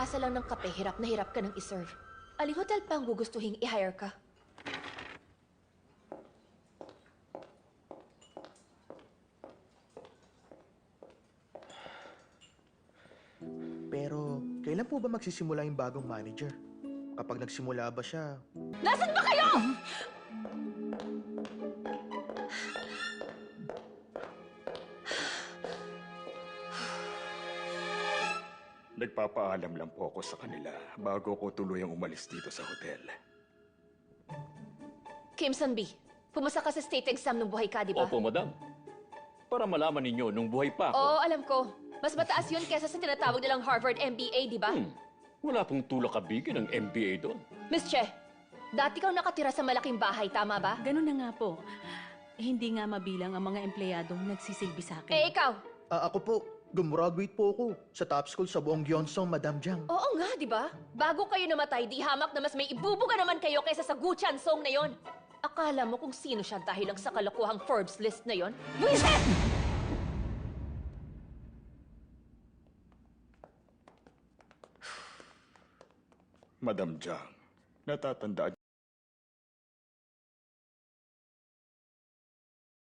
tasa lang ng kape, hirap na hirap ka nang iserve. Aling hotel pa ang gugustuhin i-hire ka? Pero, kailan po ba magsisimula yung bagong manager? Kapag nagsimula ba siya, Nasaan ba kayo? Nagpapaalam lang po ako sa kanila bago ko tuluyang umalis dito sa hotel. Kim Sun-bi, pumasa ka sa state exam nung buhay ka, di ba? Opo, madam. Para malaman ninyo nung buhay pa ako. Oo, alam ko. Mas mataas yun kesa sa tinatawag nilang Harvard MBA, di ba? Wala pong tulak-kabigin ng MBA doon. Miss Che, dati kang nakatira sa malaking bahay, tama ba? Ganun na nga po. Hindi nga mabilang ang mga empleyadong nagsisilbi sa akin. Eh, ikaw? ako po, gumraduate po ako sa top school sa buong Gyeongsang, Madam Jiang. Oo nga, di ba? Bago kayo namatay, di hamak na mas may ibubuga naman kayo kaysa sa Guchan Song na yon. Akala mo kung sino siya dahil lang sa kalokohang Forbes list na yon? Buisit! Madam Jiang, natatandaan